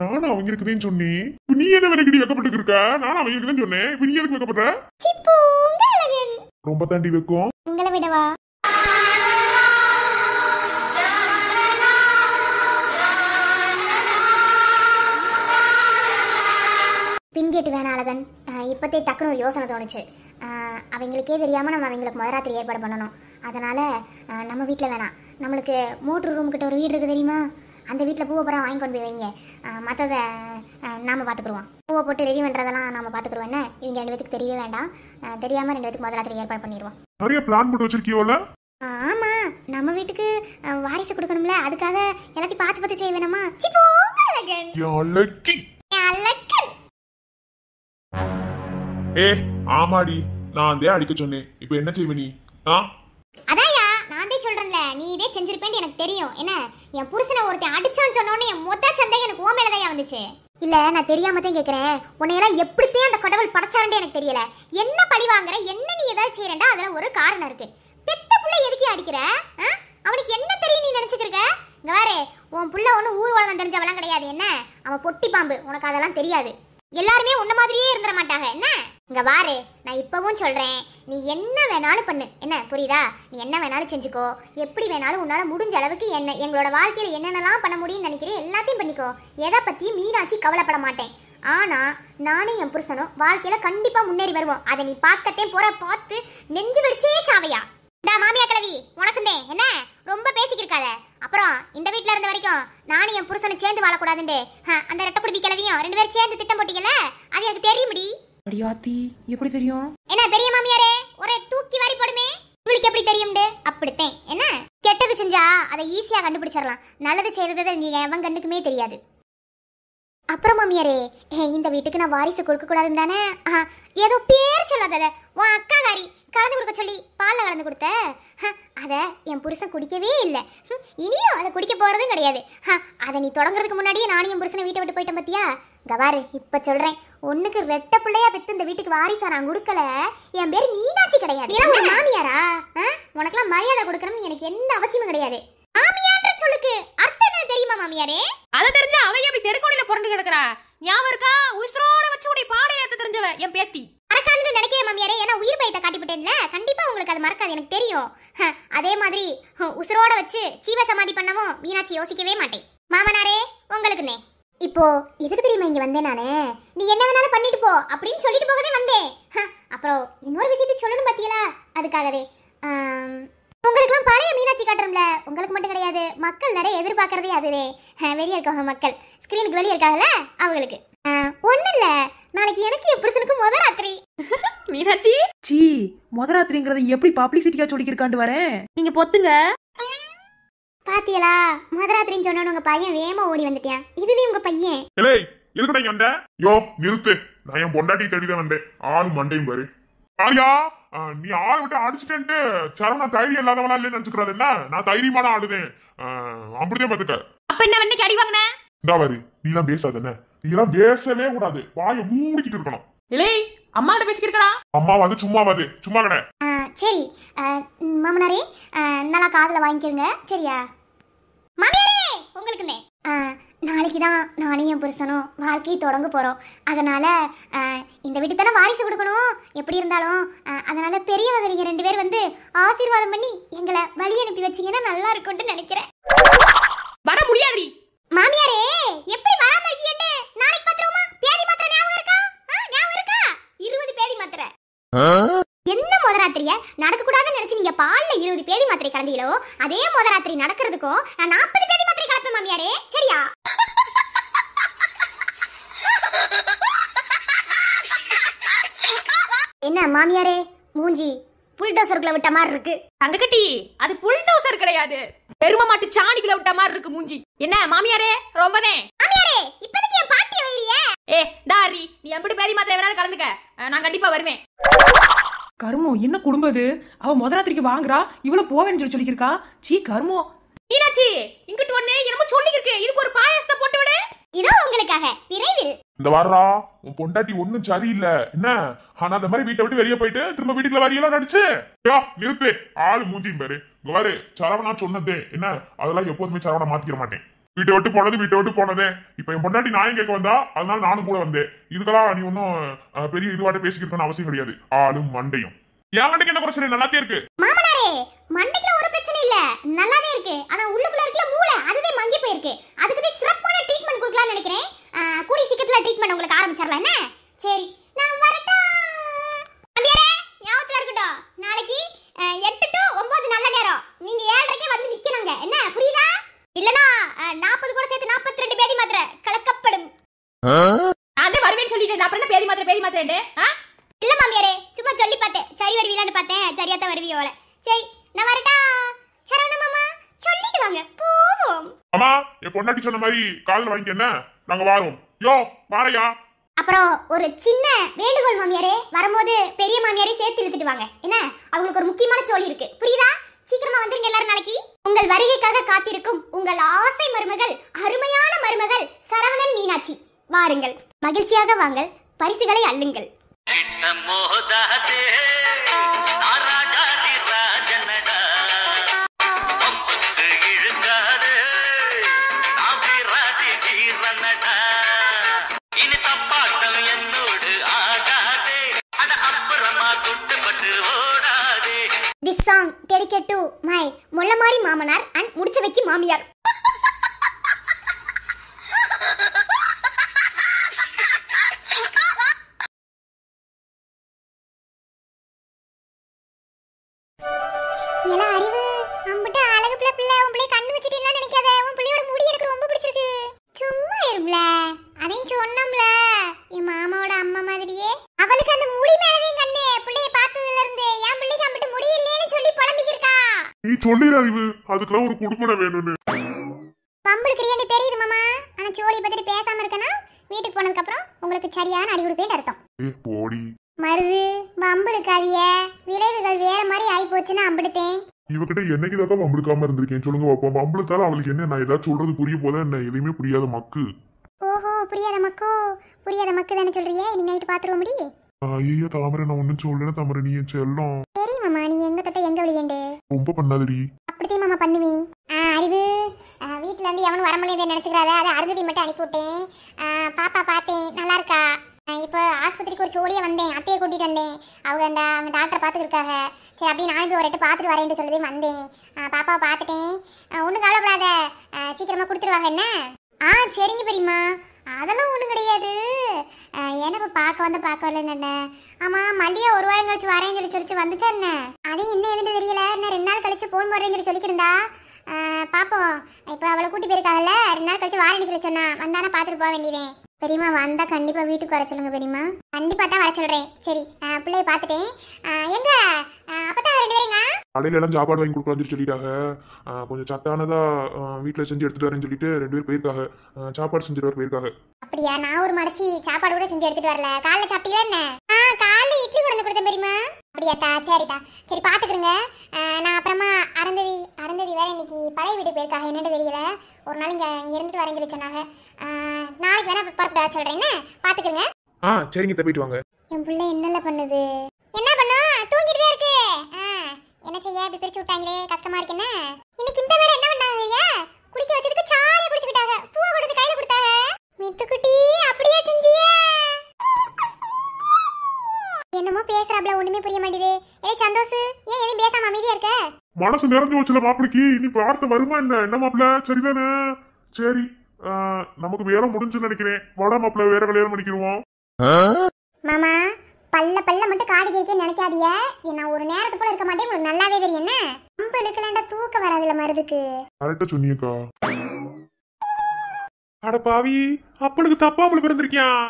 நானும் அவங்களுக்கு தான் சொன்னேன். நீ என்ன வெனக்கடி வெக்கப்பட்டு இருக்க? நானும் அவங்களுக்கு தான் சொன்னேன். நீ எதுக்கு வெக்கப்படுற? சிப்பூங்க அழகன். ரொம்ப தாண்டி வைக்கும். உங்களை விடவா? பின்கேட்டு வேணாம் அழகன். இப்போத்தே டக்குனு ஒரு யோசனை தோணுச்சு. அவங்களுக்கே தெரியாமல் நம்ம அவங்களுக்கு மதராத்திரி ஏற்பாடு பண்ணணும். அதனால் நம்ம வீட்டில் வேணாம், நம்மளுக்கு மோட்ரு ரூம் கிட்ட ஒரு வீடு இருக்குது தெரியுமா, அந்த வீட்டில் பூவை பூரா வாங்கி கொண்டு போய் வைங்க. மற்றதை நாம் பார்த்துக்குருவோம். பூவை போட்டு ரெடி பண்ணுறதெல்லாம் நாம் பார்த்துக்குருவோம். என்ன, இவங்க 2 பேத்துக்கு தெரியவே வேண்டாம். தெரியாமல் 2 பேத்துக்கு மதராத்திரி ஏற்பாடு பண்ணிடுவோம். நிறைய பிளான் போட்டு வச்சிருக்கியோல? ஆமாம், நம்ம வீட்டுக்கு வாரிசு கொடுக்கணும்ல, அதுக்காக எல்லாத்தையும் பார்த்து பார்த்து செய்ய வேணாமா? சிப்போங்க அழகன். அழகி அழகன். ஆமாடி, நான் அதே அடிக்க சொன்னேன். இப்போ என்ன செய்வ நீ? அதாயா நான் தான் சொல்றேன்ல, நீ இதே செஞ்சிருப்பேன்னு எனக்கு தெரியும். என்ன, என் புருஷனை ஒருத்தன் அடிச்சான்னு சொன்னோன்னே என் மொத்த சந்தேகம் எனக்கு ஓ மேலதான் வந்துச்சு. இல்ல, நான் தெரியாம தான் கேக்குறேன். உன்னையெல்லாம் எப்படித்தான் அந்த கடவுள் படைச்சாருன்னு எனக்கு தெரியல. என்ன பழி வாங்குற, என்ன நீ ஏதாவது செய்யறா, அதுல ஒரு காரணம் இருக்கு. பெத்த புள்ள எதுக்கே அடிக்கிற? அவனுக்கு என்ன தெரியும் நீ நினைச்சுக்கிருக்க? இங்க வேற, உன் புள்ள ஒண்ணு ஊர் உலகம் தெரிஞ்சவெல்லாம் கிடையாது. என்ன, அவன் பொட்டி பாம்பு, உனக்கு அதெல்லாம் தெரியாது. எல்லாருமே உன்ன மாதிரியே இருந்துட மாட்டாங்க. என்ன, இங்க வாரு, நான் இப்பவும் சொல்றேன், நீ என்ன வேணாலும் பண்ணு. என்ன புரியுதா? நீ என்ன வேணாலும் செஞ்சுக்கோ, எப்படி வேணாலும் உன்னால முடிஞ்ச அளவுக்கு என்ன எங்களோட வாழ்க்கையில என்னென்னலாம் பண்ண முடியும்னு நினைக்கிறேன் எல்லாத்தையும் பண்ணிக்கோ. எதை பத்தியும் மீனாட்சி கவலைப்பட மாட்டேன். ஆனா நானும் என் புருஷனும் வாழ்க்கையில கண்டிப்பா முன்னேறி வருவோம். அதை நீ பார்க்கத்தே போற, பார்த்து நெஞ்சு வெடிச்சே சாவையா. இந்த மாமியா கிழவி உனக்குந்தே என்ன ரொம்ப பேசிக்கிருக்காத. அப்புறம் இந்த வீட்டுல இருந்த வரைக்கும் நானும் என் புருஷனும் சேர்ந்து வாழக்கூடாதுண்டு அந்த ரெட்டை குடிப்பி கிழவியும் 2 பேரும் சேர்ந்து திட்டம் போட்டீங்கல்ல, அது எனக்கு தெரியும்டி. அடியாத்தி, எப்படி தெரியும்? என்ன பெரிய மாமியாரே, ஒரே தூக்கி வாரி போடுமே. இவளுக்கு எப்படி தெரியும்டு? அப்படித்தேன். என்ன, கெட்டது செஞ்சா அதை ஈஸியா கண்டுபிடிச்சிடலாம், நல்லது செய்யறது நீங்க எவன் கண்ணுக்குமே தெரியாது. அப்புறம் மாமியாரே, இந்த வீட்டுக்கு நான் வாரிசு கொடுக்க கூடாதுன்னு தானே ஏதோ பேர் சொல்லாத உன் அக்காகாரி கலந்து கொடுக்க சொல்லி பால்ல கலந்து கொடுத்த, அதை என் புருஷன் குடிக்கவே இல்லை. இனியும் அதை குடிக்க போறதும் கிடையாது. அதை நீ தொடங்குறதுக்கு முன்னாடியே நானும் என் புருஷனை வீட்டை விட்டு போயிட்டேன் பத்தியா. கவாரு, இப்ப சொல்றேன், ஒண்ணுக்கு ரெட்ட பிள்ளையா பெத்து இந்த வீட்டுக்கு வாரிசா நான் கொடுக்கல. என் பேரு மீனாட்சி கிடையாது. ஒரு மாமியாரா? உனக்கெல்லாம் மரியாதை கொடுக்கணும்னு எனக்கு எந்த அவசியமும் கிடையாது. மாமியான்ற சொல்லுக்கு அர்த்தம் என்ன தெரியுமா மாமியாரே? அதை தெரிஞ்சா அவ எப்படி தெருக்கோடியில புரண்டு கிடக்குறா? ஞாபகம் இருக்கா? உயிரோட வச்சு உடைய பாடையை ஏத்த தெரிஞ்சவ என் பேத்தி. மறக்காதுன்னு நினைக்கிறேன் மாமியாரே, ஏன்னா உயிர் பயத்தை காட்டிவிட்டேன்ல, கண்டிப்பா உங்களுக்கு அது மறக்காது, எனக்கு தெரியும். அதே மாதிரி உசுரோட வச்சு ஜீவ சமாதி பண்ணவும் மீனாட்சி யோசிக்கவே மாட்டேன். மாமனாரே, உங்களுக்குன்னே இப்போ எதுக்கு தெரியுமா இங்க வந்தேன் நானு? நீ என்ன வேணாலும் பண்ணிட்டு போ அப்படின்னு சொல்லிட்டு போகவே வந்தேன். அப்புறம் இன்னொரு விஷயத்தை சொல்லணும் பாத்தீங்களா, அதுக்காகவே. உங்களுக்குலாம் பழைய மீனாட்சி காட்டுறோம்ல, உங்களுக்கு மட்டும் கிடையாது, மக்கள் நிறைய எதிர்பார்க்கறதே அதுவே. வெளியே இருக்கவங்க மக்கள், ஸ்கிரீனுக்கு வெளியே இருக்காங்கல்ல அவங்களுக்கு. ஒன்றும் இல்லை, நாளைக்கு எனக்கு என் புருஷனுக்கு முத ராத்திரி. மீனாட்சி சி முதராத்திரிங்கிறத எப்படி பப்ளிசிட்டியா சொல்லிக்கிருக்காண்டு வரேன். நீங்க பொத்துங்க. பாத்தியலா, முதராத்திரின்னு சொன்னோன்னு உங்க பையன் வேமா ஓடி வந்துட்டியான். இதுவே உங்க பையன். எதுக்குடா இங்க வந்த? யோ நிறுத்து, நான் என் பொண்டாட்டி தேடிதான் வந்தேன். ஆளு மண்டையும் பாரு. ஆரியா, நீ ஆளை விட்டு அடிச்சுட்டேன்ட்டு சரணா தைரியம் இல்லாதவனா இல்லைன்னு நினைச்சுக்கிறாரு. என்ன, நான் தைரியமான ஆடுதேன். அப்படிதான் பாத்துக்க. அப்ப என்ன அன்னைக்கு அடி வாங்கின? இந்தா பாரு, நீ எல்லாம் பேசாத. என்ன, நீ எல்லாம் பேசவே கூடாது, வாயை மூடிக்கிட்டு இருக்கணும். இல்லை அம்மா கிட்ட பேசிக்கிறா. அம்மா வந்து சும்மா கடை. சரி மாமனாரே, நல்லா காதுல வாங்கிக்கிறங்க சரியா? மாமியாரே உங்களுக்கு நாளைக்கு தான் நானும் என் புருஷனும் வாழ்க்கையை தொடங்க போகிறோம். அதனால் இந்த வீட்டுக்கு தானே வாரிசு கொடுக்கணும் எப்படி இருந்தாலும். அதனால் பெரியவங்க நீங்கள் 2 பேர் வந்து ஆசீர்வாதம் பண்ணி எங்களை வழி அனுப்பி வச்சிங்கன்னா நல்லா இருக்கும்னு நினைக்கிறேன். வர முடியாது மாமியாரே, எப்படி வராம இருக்கீங்க? நாளைக்கு பாத்துருவோமா? பேதி மாத்திரை ஞாபகம் இருக்கா? ஞாபகம் இருக்கா? 20 பேதி மாத்திரை. என்ன முதராத்திரிய நடக்கக்கூடாதுன்னு நினைச்சு நீங்க பால்ல 20 பேதி மாத்திரை கலந்தீங்களோ அதே முதராத்திரி நடக்கிறதுக்கும் நான் 40 பேதி மாத்திரை கலப்பேன் மாமியாரே சரியா? என்ன மாமியாரே மூஞ்சி புல்டோசருக்குள்ள விட்ட மாதிரி இருக்கு? தங்கக்கட்டி, அது புல்டோசர் கிடையாது, பெருமை மாட்டு சாணிக்குள்ள விட்ட மாதிரி இருக்கு மூஞ்சி. என்ன மாமியாரே ரொம்பதே. மாமியாரே இப்போதைக்கு என் பாட்டியை வைரியே. தாரி நீ எப்படி பேதி மாத்திரை வேணாலும் கலந்துக்க, நான் கண்டிப்பா வருவேன். கருமோ என்ன குடும்பம் இது? அவ முதராத்திரிக்கு வாங்குறா, இவ்வளவு போவேன்னு சொல்லியிருக்கா. சீ கருமோ. மீனாட்சி இங்கிட்டு ஒண்ணு என்னமோ சொல்லிருக்கு, இதுக்கு ஒரு பாயாசத்தை போட்டு விடு. இதோ உங்களுக்காக விரைவில். இந்த வாரா உன் பொண்டாட்டி ஒன்னும் சரியில்லை என்ன? ஆனா அந்த மாதிரி வீட்டை விட்டு வெளியே போயிட்டு திரும்ப வீட்டுக்குள்ள வரியெல்லாம் நடிச்சு நிறுத்து. ஆளு மூஞ்சியும் பாரு. இங்க பாரு, சரவணா சொன்னதே என்ன, அதெல்லாம் எப்போதுமே சரவணா மாத்திக்க மாட்டேன். வீட்டை விட்டு போனதே. இப்ப என் பொண்டாட்டி நாயம் கேட்க வந்தா, அதனால நானும் கூட வந்தேன். இதுக்கெல்லாம் நீ ஒன்னும் பெரிய இதுவாட்ட பேசிக்கிறதுன்னு அவசியம் கிடையாது. ஆளும் மண்டையும் என் மண்டைக்கு என்ன பிரச்சனை? நல்லாத்தே இருக்கு மாமனாரே. மண்டைக்குள்ள ஒரு பிரச்சனை இல்ல, நல்லாவே இருக்கு. ஆனா உள்ளுக்குள்ள இருக்கல மூளை, அதுவே மங்கி போயிருக்கு. அதுக்கு தான் சிறப்பான ட்ரீட்மெண்ட் கொடுக்கலாம்னு நினைக்கிறேன். கூடி சீக்கிரத்துல ட்ரீட்மெண்ட் உங்களுக்கு ஆரம்பிச்சிரலாம் என்ன? சரி நான் வரட்டா. மாமியாரே ஞாபகத்துல இருக்கட்டும், நாளைக்கு 8 to 9 நல்ல நேரம். நீங்க 7:30க்கே வந்து நிக்கணுங்க என்ன, புரியுதா? இல்லனா 40 கூட சேர்த்து 42 பேதி மாத்திரை கலக்கப்படும். நான் வருவேன்னு சொல்லிட்டேன், அப்புறம் என்ன பேதி மாத்திரை? இல்ல மாமியாரே, சும்மா சொல்லி பார்த்தேன். சரி வருவீங்களான்னு பார்த்தேன். சரியாத்தான் வருவியோல. சரி நான் வரட்டா. சரவண மாமா சொல்லிட்டு வாங்க போவோம். அம்மா என் பொண்டாட்டி சொன்ன மாதிரி காதுல வாங்கிக்க என்ன, நாங்க வாரோம். யோ வாரையா. அப்புறம் ஒரு சின்ன வேண்டுகோள் மாமியாரே, வரும்போது பெரிய மாமியாரே சேர்த்து இழுத்துட்டு வாங்க என்ன, அவங்களுக்கு ஒரு முக்கியமான சோலி இருக்கு புரியுதா? சீக்கிரமா வந்துருங்க எல்லாரும் நாளைக்கு. உங்கள் வருகைக்காக காத்திருக்கும் உங்கள் ஆசை மருமகள், அருமையான மருமகள் சரவணன் மீனாட்சி. வாருங்கள், மகிழ்ச்சியாக வாங்கள், பரிசுகளை அள்ளுங்கள். This song dedicated to my முள்ளமாரி மாமனார் and முடிச்ச வைக்கி மாமியார். எல்லாம் அறிவு அம்பட்ட அழகு பிள்ளை உன் பிள்ளை கண்ணு வச்சிட்டீங்களா நினைக்காத. உன் பிள்ளையோட முடி எனக்கு ரொம்ப பிடிச்சிருக்கு. சும்மா இருப்ல, அதையும் சொன்னோம்ல என் மாமாவோட அம்மா மாதிரியே. அவளுக்கு அந்த முடி மேலவே கண்ணு. பிள்ளைய பார்த்ததுல இருந்து என் பிள்ளைக்கு அம்பட்ட முடி இல்லைன்னு சொல்லி புலம்பிக்கிருக்கா. நீ சொல்லிடு அறிவு, அதுக்கெல்லாம் ஒரு குடும்பம் வேணும்னு. பம்புடுக்கிறியான்னு தெரியுது மாமா. ஆனா சோழியை பத்திட்டு பேசாம இருக்கனா வீட்டுக்கு போனதுக்கு அப்புறம் உங்களுக்கு சரியான அடி கொடுப்பேன்னு அர்த்தம். போடி மருது வம்புடுக்காதிய, விளைவுகள் வேற மாதிரி ஆகி போச்சுன்னா அம்பிடுத்தேன். இவகிட்ட என்னைக்குதான் வம்புடுக்காம இருந்திருக்கேன் சொல்லுங்க பாப்போம். வம்புடுத்தாலும் அவளுக்கு என்ன, நான் ஏதாவது சொல்றது புரிய போதா என்ன? எதுவுமே புரியாத மக்கு. ஓஹோ புரியாத மக்கு தானே சொல்றியே. நீ நைட்டு பாத்துருவோம் முடி. ஐயா தாமரை, நான் ஒன்னும் சொல்லல தாமரை, நீ செல்லம். சரி மாமா, நீ எங்க தொட்ட எங்க விழுவேண்டு. ரொம்ப பண்ணாதடி. அப்படித்தான் மாமா பண்ணுவேன். அறிவு வீட்டுல இருந்து எவனும் வர முடியாது நினைச்சுக்கிறாத. அதை அறுதி மட்டும் அனுப்பிவிட்டேன். பாப்பா பார்த்தேன் நல்லா இருக்கா. இப்போ ஆஸ்பத்திரிக்கு ஒரு சோழியை வந்தேன், அத்தையை கூட்டிட்டு வந்தேன். அவங்க டாக்டரை பார்த்துக்கிருக்காங்க. சரி அப்படியே நானும் ஒரு எட்டு பார்த்துட்டு வரேன்ட்டு சொல்லி வந்தேன். பாப்பாவை பார்த்துட்டேன். ஒன்றும் கவலைப்படாத, சீக்கிரமா கொடுத்துருவாங்க என்ன. சரிங்க பெரியம்மா, அதெல்லாம் ஒன்றும் கிடையாது. ஏன்னா இப்போ பார்க்க வரலன்னு. ஆமாம் மல்லியா 1 வாரம் கழிச்சு வரேன்னு சொல்லி வந்துச்சா என்ன? அதையும் இன்னும் எதுன்னு தெரியல. இன்னும் 2 நாள் கழிச்சு ஃபோன் போடுறேன்னு சொல்லிக்கிருந்தா. பார்ப்போம். இப்போ அவளை கூட்டி போயிருக்காங்கல்ல, 2 நாள் கழிச்சு வாரேன்னு சொல்லி சொன்னா. வந்தானா பார்த்துட்டு போக வேண்டியதே. பெரியம்மா வந்தா கண்டிப்பா வீட்டுக்கு வர சொல்லுங்க பெரியம்மா. கண்டிப்பா தான் வர சொல்றேன். சரி பிள்ளைய பார்த்துட்டேன். எங்க அப்பதான் 2 பேருங்க கடையில எல்லாம் சாப்பாடு வாங்கி கொடுக்கலாம்னு சொல்லிட்டாங்க. கொஞ்சம் சத்தானதா வீட்டுல செஞ்சு எடுத்துட்டு வரேன்னு சொல்லிட்டு 2 பேர் போயிருக்காங்க. சாப்பாடு செஞ்சுட்டு வர போயிருக்காங்க. அப்படியா? நான் ஒரு மடச்சி சாப்பாடு கூட செஞ்சு எடுத்துட்டு வரல. காலைல சாப்பிட்டீங்களா என்ன? காலைல இட்லி கொண்டு கொடுத்தேன் பெரியம்மா. அப்படியாத்தா? சரிதா, சரி பாத்துக்கிறேங்க. நான் அப்புறமா அருந்ததி வேற இன்னைக்கு பழைய வீட்டுக்கு போயிருக்காங்க. என்னன்னு தெரியல. ஒரு நாள் இங்க இருந்துட்டு வரேன்னு சொல்லி சொன்னாங்க. நாளைக்கு வேணா புறப்பட்டு வர சொல்றேன். பாத்துக்கிறேங்க. சரிங்க போயிட்டு வாங்க. என் பிள்ளை என்னல பண்ணுது? என்ன பண்ணும்? தூங்கிட்டே இருக்கு. என்ன செய்ய இப்படி பிரிச்சு விட்டாங்களே, கஷ்டமா இருக்கு. என்ன இன்னைக்கு இந்த வேளை என்ன பண்ணாங்க? குடிக்க வச்சதுக்கு சாலை குடிச்சுக்கிட்டாங்க. பூவை கொடுத்து கையில கொடுத்தாங்க. மித்துக்குட்டி அப்படியே செஞ்சியே. என்னமோ பேசுறாப்ல, ஒண்ணுமே புரிய மாட்டேங்குது. ஏய் சந்தோஷ், ஏன் எதுவும் பேசாம அமைதியா இருக்க? மனசு நிறைஞ்சு வச்சுல மாப்பிளைக்கு. இனி வார்த்தை வருமா என்ன மாப்பிள்ள? சரிதானே? சரி, நமக்கு வேலை முடிஞ்சுன்னு நினைக்கிறேன். வட மாப்பிள்ள வேற கல்யாணம் பண்ணிக்கிடுவோம். மாமா, பல்ல மட்டும் காடி கேட்க நினைக்காதிய. நான் ஒரு நேரத்து போல இருக்க மாட்டேன், உங்களுக்கு நல்லாவே தெரியும். என்ன அம்பளுக்குலாண்டா தூக்கம் வராதுல மருதுக்கு. கரெக்டா சொன்னீங்கக்கா. அட பாவி, அப்பனுக்கு தப்பாமல பிறந்திருக்கியான்.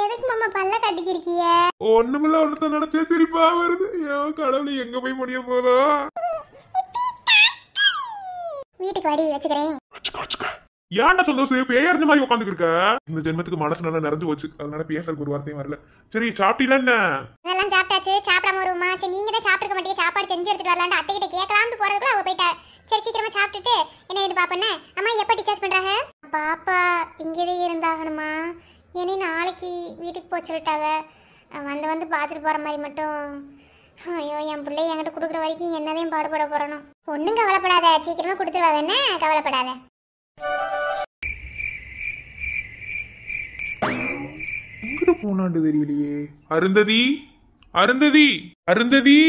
எதுக்கு மாமா பல்ல கட்டிக்கிருக்கிய? ஒண்ணுமில்ல, ஒன்னதான் நினைச்சே சரிப்பா வருது. கடவுளை எங்க போய் முடிய போதோ. வீட்டுக்கு வடி வச்சுக்கிறேன். ஏன்டா சந்தோஷம் பேயறிஞ்ச மாதிரி உட்காந்துக்கு இருக்க? இந்த ஜென்மத்துக்கு மனசு நல்லா நிறைஞ்சு போச்சு, அதனால பேசறதுக்கு ஒரு வார்த்தையும் வரல. சரி சாப்பிட்டீங்களா என்ன? அதெல்லாம் சாப்பிட்டாச்சு. சாப்பிடாம வருமா? சரி நீங்க தான் சாப்பிட்டுக்க மாட்டீங்க. சாப்பாடு செஞ்சு எடுத்துட்டு வரலான்னு அத்தை கிட்ட கேட்கலாம்னு போறதுக்குள்ள அவ போயிட்டா. சரி சீக்கிரமா சாப்பிட்டுட்டு என்ன இது பாப்பேன்னு. அம்மா எப்ப டிஸ்சார்ஜ் பண்றாங்க? பாப்பா இங்கேயே இருந்தாகணுமா? ஏன்னா நாளைக்கு வீட்டுக்கு போக சொல்லிட்டாவ. வந்து பார்த்துட்டு போற மாதிரி மட்டும். ஐயோ, என் பிள்ளை என்கிட்ட கொடுக்குற வரைக்கும் என்னதையும் பாடுபட போறணும். ஒன்றும் கவலைப்படாத, சீக்கிரமா கொடுத்துருவா. என்ன கவலைப்படாத. எங்கிட்ட போனாண்டு தெரியலையே. அருந்ததி, அருந்ததி, அருந்ததி.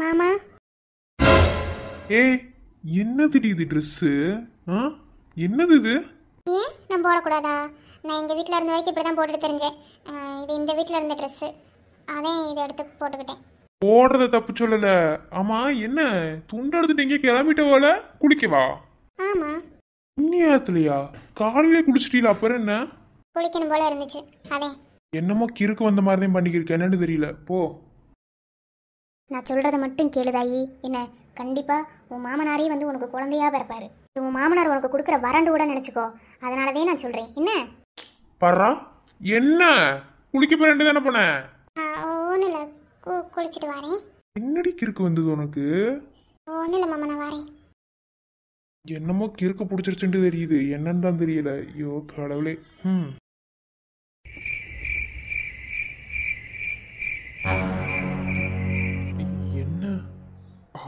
மாமா, என்னது இது ட்ரெஸ்ஸு? என்னது இது? ஏன் நான் போடக்கூடாதா? நான் எங்கள் வீட்டில் இருந்த வரைக்கும் இப்படி தான் போட்டுட்டு தெரிஞ்சேன். இது இந்த வீட்டில் இருந்த ட்ரெஸ்ஸு, அதான் இதை எடுத்து போட்டுக்கிட்டேன். போடுறத தப்பு சொல்லல. ஆமா, என்ன துண்டு எடுத்துட்டு எங்கே கிளம்பிட்ட போல? குளிக்கவா? ஆமாம். இன்னியாத்துலையா? காலையிலே குளிச்சிட்டீல, அப்புறம் என்ன? குளிக்கணும் போல இருந்துச்சு, அதே. என்னமோ கிறுக்கு வந்த மாதிரி தான் பண்ணிக்கிருக்க, என்னன்னு தெரியல. போ. நான் சொல்கிறத மட்டும் கேளுதாயி. என்ன கண்டிப்பாக உன் மாமனாரே வந்து உனக்கு குழந்தையா பிறப்பாரு. உன் மாமனார் உனக்கு கொடுக்குற வறண்டு கூட நினச்சிக்கோ. அதனாலதே நான் சொல்கிறேன். என்ன பர்றா, என்ன குளிக்க போய் ரெண்டு தானே போன? ஒன்றும் இல்லை, குளிச்சுட்டு வரேன். என்னடி கிறுக்கு வந்தது உனக்கு? ஒன்றும் இல்லை மாமா, நான் வரேன். என்னமோ கிறுக்கு பிடிச்சிருச்சுட்டு தெரியுது, என்னன்னு தான் தெரியல. ஐயோ கடவுளே. என்ன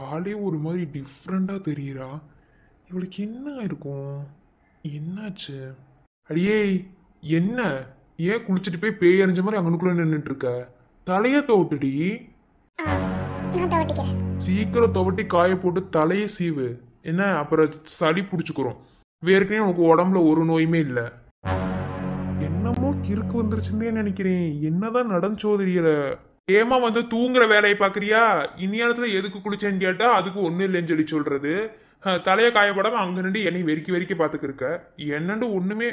ஆளே ஒரு மாதிரி டிஃப்ரெண்டா தெரியுறா. இவளுக்கு என்ன இருக்கும்? என்னாச்சு? அடியே என்ன? ஏன் குளிச்சுட்டு போய் பேய் அறிஞ்ச மாதிரி அங்கனுக்குள்ள நின்றுட்டு இருக்க? தலைய துவட்டுடி. நான் துவட்டிக்கிறேன். சீக்கிரம் துவட்டி காய போட்டு தலையை சீவு. என்ன அப்புறம் சளி பிடிச்சுக்கிறோம். வேறுக்கனே உனக்கு உடம்புல ஒரு நோயுமே இல்லை. என்னமோ கிறுக்கு வந்துருச்சுன்னே நினைக்கிறேன். என்னதான் நடந்துச்சோ தெரியல. ஏமா வந்து தூங்குற வேலையை பாக்குறியா? இந்நேரத்துல எதுக்கு குளிச்சேன்னு கேட்டா அதுக்கு ஒன்னும் இல்லைன்னு சொல்லி சொல்றது. தலைய காயப்படாம அங்க நின்று என்னை வெறிக்கி பாத்துக்கு இருக்க. என்னண்டு ஒண்ணுமே.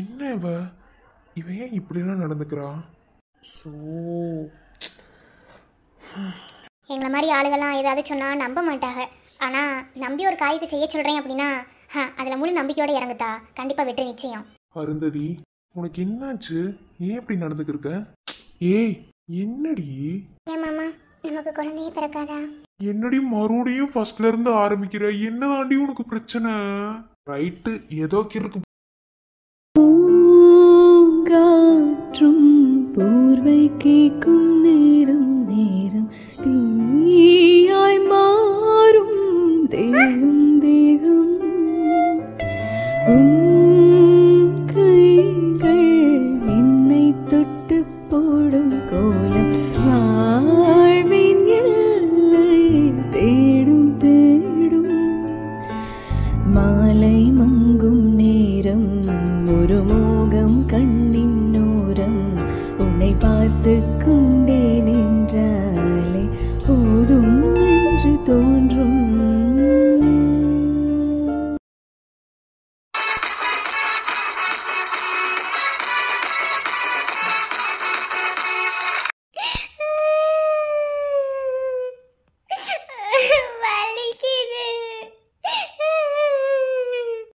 என்ன இவ ஏன் இப்படிலாம் நடந்துக்கிறா? எங்களை மாதிரி ஆளுகள்லாம் ஏதாவது சொன்னால் நம்ப மாட்டாங்க. ஆனால் நம்பி ஒரு காரியத்தை செய்ய சொல்கிறேன் அப்படின்னா அதில் முழு நம்பிக்கையோடு இறங்குதா கண்டிப்பாக வெற்றி நிச்சயம். அருந்ததி, உனக்கு என்னாச்சு? ஏன் இப்படி நடந்துக்கிருக்க? ஏய் என்னடி? ஏன் மாமா, நமக்கு குழந்தையே பிறக்காதா? என்னடி மறுபடியும் ஃபர்ஸ்ட்ல இருந்து ஆரம்பிக்கிற? என்னதாண்டி உனக்கு பிரச்சனை? ரைட்டு, ஏதோ கிறுக்கு. காற்றும் போர்வை கேட்கும் நேரம் நேரம் தீயாய் மாறும் தேகம் தேகம் கைகள் என்னை தொட்டு போடும் கோலம் வாழ்வின் எல்லை தேடும் தேடும் மாலை மங்கும் நேரம் ஒரு மோகம் கண்ணின் ஓரம் உன்னை பார்த்து கொண்டே நின்றாலே போதும் என்று தோன்றும்.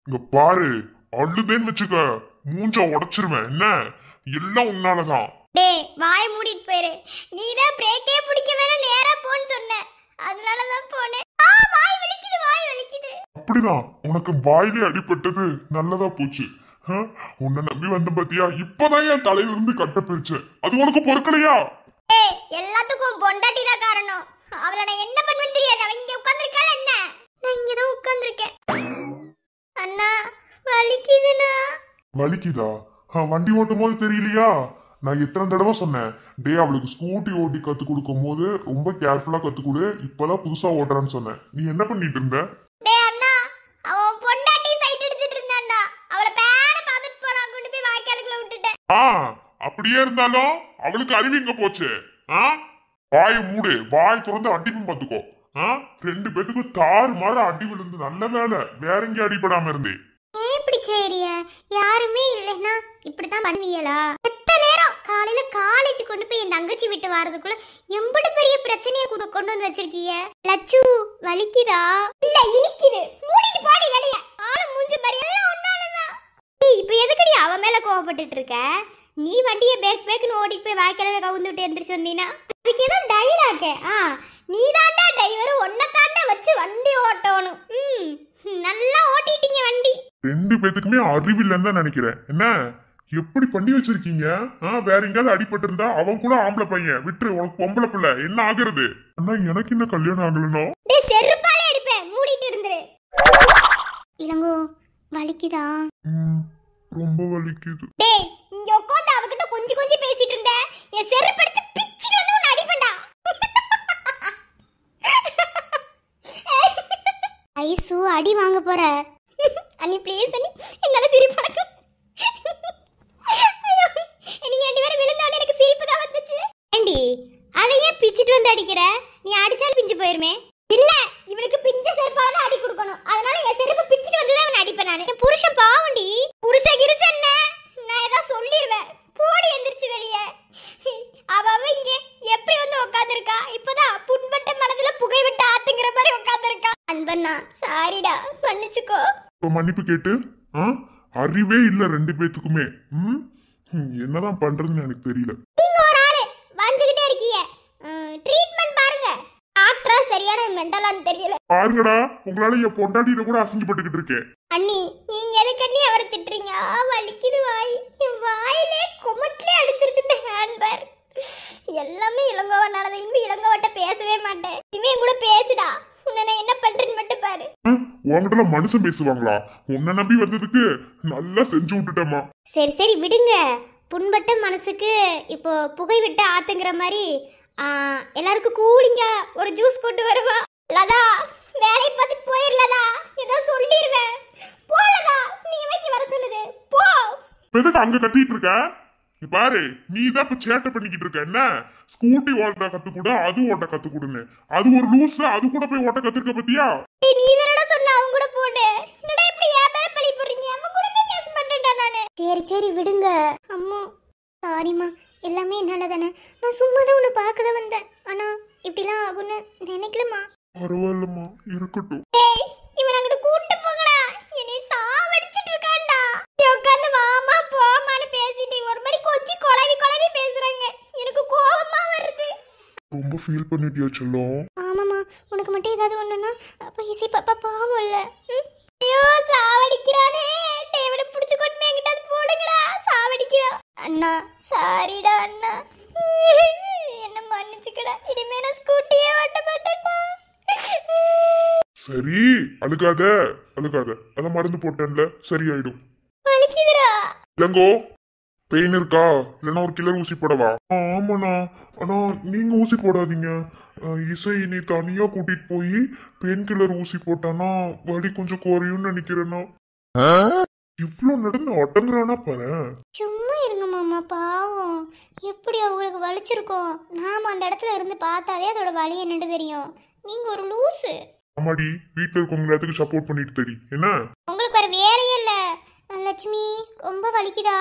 இங்க பாரு, அழுதேன்னு வச்சுக்க மூஞ்ச உடைச்சிருவேன். என்ன எல்லாம் உன்னாலதான். டேய் வாய் மூடிட்டு போயிரு. நீதான் பிரேக்கே பிடிக்க வேணா நேரா போன்னு சொன்ன, அதனாலதான் போனேன். வாய் வலிக்குது, வாய் வலிக்குது. அப்படிதான் உனக்கு வாயிலே அடிபட்டது நல்லதா போச்சு. உன்னை நம்பி வந்த பாத்தியா, இப்பதான் என் தலையில இருந்து கட்ட பிரிச்சேன். அது உனக்கு பொறுக்கலையா? ஏய் எல்லாத்துக்கும் பொண்டாட்டி தான் காரணம். அவளை நான் என்ன பண்ணுவேன்னு தெரியாது. அவ இங்க உட்கார்ந்திருக்காள என்ன, நான் இங்கதான் உட்கார்ந்திருக்கேன். அண்ணா வலிக்குதுண்ணா. வலிக்குதா? வண்டி ஓட்டும் போது தெரியலையா? நான் எத்தனை தடவை சொன்னேன், டே அவளுக்கு ஸ்கூட்டி ஓட்டி கத்து கொடுக்கும் போது ரொம்ப கேர்ஃபுல்லா கத்துக்கொடு, இப்பதான் புதுசா ஓட்டுறான்னு சொன்னேன். நீ என்ன பண்ணிட்டு இருந்த? டேய் அண்ணா, அவன் பொண்டாட்டி சைட் அடிச்சிட்டு இருந்தான்டா. அவளை பேர பாத்துட்டு போனா கொண்டு போய் வாய்க்காலுக்குள்ள விட்டுட்டேன். அப்படியே இருந்தாலும் அவளுக்கு அறிவு எங்க போச்சு? வாயை மூடு, வாய் திறந்து அடிப்பும் பாத்துக்கோ. 2 பேத்துக்கு தாறு மாற அடி விழுந்து. நல்ல வேலை வேற எங்கேயும் அடிபடாம இருந்தே. எப்படி சரியா? யாருமே இல்லைன்னா இப்படித்தான் பண்ணுவீங்களா? எத்தனை நேரம் காலையில காலேஜ் கொண்டு போய் என் தங்கச்சி விட்டு வரதுக்குள்ள எம்படு பெரிய பிரச்சனையை கொண்டு வந்து வச்சிருக்கீங்க. லட்சு வலிக்குதா? இல்ல இனிக்குது. மூடிட்டு பாடி வெளிய. ஆளு மூஞ்சி மாதிரி எல்லாம் ஒன்னாலதான். இப்ப எதுக்கடி அவ மேல கோவப்பட்டுட்டு இருக்க? நீ வண்டியை பேக்னு ஓடி போய் வாய்க்கால கவுந்து விட்டு எந்திரிச்சு வந்தீனா அதுக்கு ஏதோ டைலாக். நீ தாண்டா டிரைவர், ஒன்ன தாண்டா வச்சு வண்டி ஓட்டணும். நல்லா ஓட்டிட்டீங்க வண்டி. 2 பேத்துக்குமே அறிவில்லைன்னு தான் நினைக்கிறேன். என்ன எப்படி பண்ணி வச்சிருக்கீங்க? வேற எங்கேயாவது அடிபட்டு இருந்தா அவன் கூட ஆம்பளை பையன் விட்டுரு, உனக்கு பொம்பளை பிள்ளை என்ன ஆகுறது? அண்ணா எனக்கு இன்னும் கல்யாணம் ஆகலனோ? டேய் செருப்பாலே அடிப்பேன், மூடிட்டு இருந்துரு. இளங்கோ வலிக்குதா? ரொம்ப வலிக்குது. டேய் இங்க உட்கார்ந்து அவகிட்ட கொஞ்சம் பேசிட்டு இருந்த, என் செருப்பு எடுத்து பிச்சிட்டு வந்து உன்னை அடிப்பேன்டா. ஐசு அடி வாங்க போற அண்ணி ப்ளீஸ் அண்ணி, என்னால சிரிப்பு அடக்கும். நீங்க 2 பேரும் விழுந்தானே எனக்கு சிரிப்பு தான் வந்துச்சு. ஏண்டி அதை ஏன் பிச்சிட்டு வந்து அடிக்கிற? நீ அடிச்சாலும் பிஞ்சு போயிருமே. இல்ல இவனுக்கு பிஞ்ச செருப்பால தான் அடி கொடுக்கணும், அதனால என் செருப்பு பிச்சிட்டு வந்து தான் அவன் அடிப்பேன் நானு. என் புருஷன் பாவண்டி, புருஷ கிருஷ என்ன நான் ஏதாவது சொல்லிடுவேன். போடி எந்திரிச்சு வெளிய. அவ இங்க எப்படி வந்து உட்கார்ந்திருக்கா? இப்பதான் புண்பட்ட மனதுல புகை விட்டு ஆத்துங்கிற மாதிரி உட்கார்ந்திருக்கா. அன்பண்ணா சாரிடா, மன்னிச்சுக்கோ. மன்னிப்பு கேட்டு அறிவே இல்ல 2 பேத்துக்குமே. என்னதான் பண்றதுன்னு எனக்கு தெரியல. நீங்க ஒரு ஆளு வஞ்சிக்கிட்டே இருக்கீங்க. ட்ரீட்மென்ட் பாருங்க. டாக்டரா சரியான மெண்டலான்னு தெரியல. பாருங்கடா, உங்களால என் பொண்டாட்டியில கூட அசிங்கப்பட்டுக்கிட்டு இருக்கேன். அண்ணி நீங்க எதுக்கு அண்ணி அவரை திட்டுறீங்க? வலிக்குது வாய். என் வாயிலே குமட்டிலே அடிச்சிருச்சு இந்த ஹேண்ட்பேர். எல்லாமே இளங்கோவனாலதான். இனிமே இளங்கோவட்ட பேசவே மாட்டேன். இவன் கூட பேசுடா. உன்னை நான் என்ன பண்றேன்னு மட்டும் பாரு. உங்ககிட்ட மனுஷன் பேசுவாங்களா? உன்னை நம்பி வந்ததுக்கு நல்லா செஞ்சு விட்டுட்டேமா. சரி விடுங்க. புண்பட்ட மனசுக்கு இப்போ புகை விட்டு ஆத்துங்கிற மாதிரி எல்லாருக்கும் கூலிங்கா ஒரு ஜூஸ் கொண்டு வருவா. லதா வேலை பார்த்துட்டு போயிரலதா, ஏதோ சொல்லிடுவேன். போலதா நீ வைக்க வர சொல்லுது போ. எதுக்கு அங்க கத்திட்டு இருக்க? பாரு நீ தான் இப்ப சேட்டை பண்ணிக்கிட்டு இருக்க. என்ன ஸ்கூட்டி ஓட்ட கத்துக்கூட, அது ஓட்ட கத்துக்கூடுன்னு. அது ஒரு லூஸ், அது கூட போய் ஓட்ட கத்துக்க பத்தியா? நீ தானடா சொன்ன அவன் கூட போடு. என்னடா இப்படி ஏன் மேல பழி போடுறீங்க? அவன் கூடவே பேச மாட்டேன்டா நானு. சரி விடுங்க. அம்மா சாரிம்மா, எல்லாமே என்னால தானே. நான் சும்மா தான் உன்னை பார்க்க தான் வந்தேன். ஆனா இப்படிலாம் ஆகும்னு நினைக்கலமா. பரவாயில்லம்மா, இருக்கட்டும். டேய் இவன் அங்கிட்டு கூட்டி போங்கடா, என்னை சாவடிச்சிட்டு இருக்கான்டா. உட்கார்ந்து வாமா போமான்னு பேசிட்டு ஒரு மாதிரி கொஞ்சி குழவி பேசுறாங்க. எனக்கு கோவமா வருது. ரொம்ப ஃபீல் பண்ணிட்டியா செல்லம்? ஆமாமா, உனக்கு மட்டும் ஏதாவது ஒண்ணுன்னா அப்ப இசை பாப்பா பாவம் இல்ல. ஐயோ சாவடிக்கிறானே. டேவிட புடிச்சு கொண்டு என்கிட்ட போடுங்கடா, சாவடிக்கிறான். அண்ணா சாரிடா அண்ணா, என்ன மன்னிச்சுக்கடா. இனிமே நான் ஸ்கூட்டியே ஓட்ட மாட்டேன்டா. சரி அழுகாத. அத மருந்து போட்டேன்ல, சரியாயிடும். வலிக்குதுடா. இளங்கோ பெயின் இருக்கா? இல்லைன்னா ஒரு கில்லர் ஊசி போடவா? ஆமாண்ணா, ஆனா நீங்க ஊசி போடாதீங்க. இசை நீ தனியா கூட்டிட்டு போய் பெயின் கில்லர் ஊசி போட்டானா வலி கொஞ்சம் குறையும்னு நினைக்கிறேன்னா. இவ்வளவு நடந்து அடங்குறானா பாரு. சும்மா இருங்க மாமா, பாவம். எப்படி அவங்களுக்கு வலிச்சிருக்கோம். நாம அந்த இடத்துல இருந்து பார்த்தாதே அதோட வலி என்னன்னு தெரியும். நீங்க ஒரு லூசு. ஆமாடி, வீட்டுல இருக்கவங்க எல்லாத்துக்கும் சப்போர்ட் பண்ணிட்டு தெரி. என்ன உங்களுக்கு வேற வேலையே இல்ல. லட்சுமி ரொம்ப வலிக்குதா?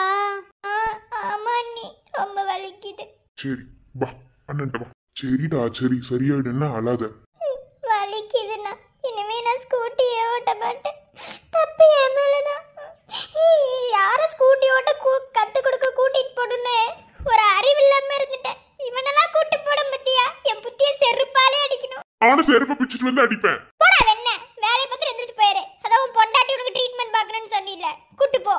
ஆமா அண்ணி, ரொம்ப வலிக்குது. சரி வா, அண்ணன்ட்ட வா. சரிடா சரி, சரியாயிடு. என்ன அழாத. வலிக்குதுண்ணா, இனிமே நான் ஸ்கூட்டியே ஓட்ட மாட்டேன். தப்பு என் மேலதான். யார ஸ்கூட்டி ஓட்ட கத்து கொடுக்க கூட்டிட்டு போடுன்னு ஒரு அறிவு இல்லாம இருந்துட்டேன். இவனெல்லாம் கூட்டி போட பத்தியா என் புத்திய செருப்பாலே அடிக்கணும். அவனு செருப்பை பிச்சுட்டு வந்து அடிப்பேன். போடா வெண்ண, வேலைய பத்தி எந்திரிச்சு போயிரு. அதான் உன் பொண்டாட்டி உனக்கு ட்ரீட்மெண்ட் பார்க்கணும்னு சொன்னீல, கூட்டி போ.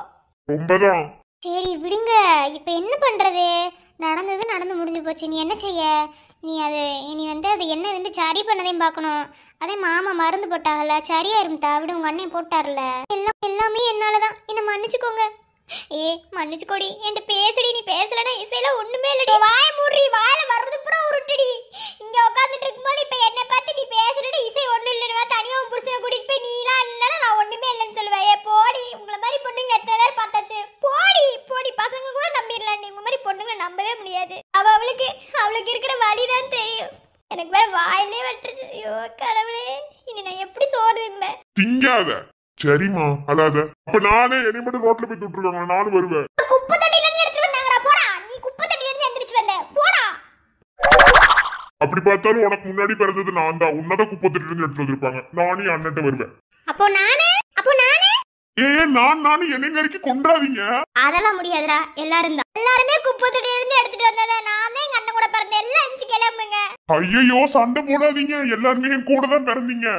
ரொம்பதான். சரி விடுங்க, இப்ப என்ன பண்றது? நடந்தது நடந்து முடிஞ்சு போச்சு. நீ என்ன செய்ய? நீ அது என்ன சரி பண்ணதையும் பார்க்கணும். அதே மாமா மருந்து போட்டாகல, சரியா இருந்தா விட உங்க அண்ணன் போட்டார்ல, எல்லாமே என்னாலதான். என்ன மன்னிச்சுக்கோங்க. மன்னிச்சுக்கோடி, என்கிட்ட பேசுடி. நீ பேசலன்னா இசையில ஒண்ணுமே இல்லடி. வாய மூடி, வாயில வர்றது பூரா உருட்டுடி. இங்க உட்காந்துட்டு இருக்கும்போது இப்ப என்ன பார்த்து நீ பேசுறடி இசை ஒண்ணு இல்லைன்னு தனியா உன் புருஷனை கூட்டிட்டு போய் நீலாம் இல்லைன்னா நான் ஒண்ணுமே இல்லைன்னு சொல்லுவேன். போடி, உங்களை மாதிரி பொண்ணுங்க எத்தனை பேர் பார்த்தாச்சு. போடி போடி, பசங்க கூட நம்பிடலாம், நீ உங்க மாதிரி பொண்ணுங்களை நம்பவே முடியாது. அவளுக்கு இருக்கிற வழிதான் தெரியும். எனக்கு வேற வாயிலே வெட்டுருச்சு. ஐயோ கடவுளே, இனி நான் எப்படி சோறு திங்காத. சரிம்மா அழாத. அப்ப நானே என்னை மட்டும் ரோட்ல போய் விட்டுருக்காங்க, நானும் வருவேன். குப்பை தண்ணில இருந்து எடுத்துட்டு வந்தாங்கடா. போடா, நீ குப்பை தண்ணில இருந்து எந்திரிச்சு வந்த. போடா. அப்படி பார்த்தாலும் உனக்கு முன்னாடி பிறந்தது நான் தான். உன்னதான் குப்பை தண்ணில இருந்து எடுத்து வந்திருப்பாங்க. நானே அண்ணன்ட்ட வருவேன். அப்போ நானே நானு என்னை நெருக்கி கொண்டாதீங்க. அதெல்லாம் முடியாதுடா. எல்லாருமே குப்பை தண்ணில இருந்து எடுத்துட்டு வந்தத. நான் தான் எங்க அண்ணன் கூட பிறந்த. எல்லாம் எஞ்சி கிளம்புங்க. ஐயோ சண்டை போடாதீங்க, எல்லாருமே என் கூட தான் பிறந்தீங்க.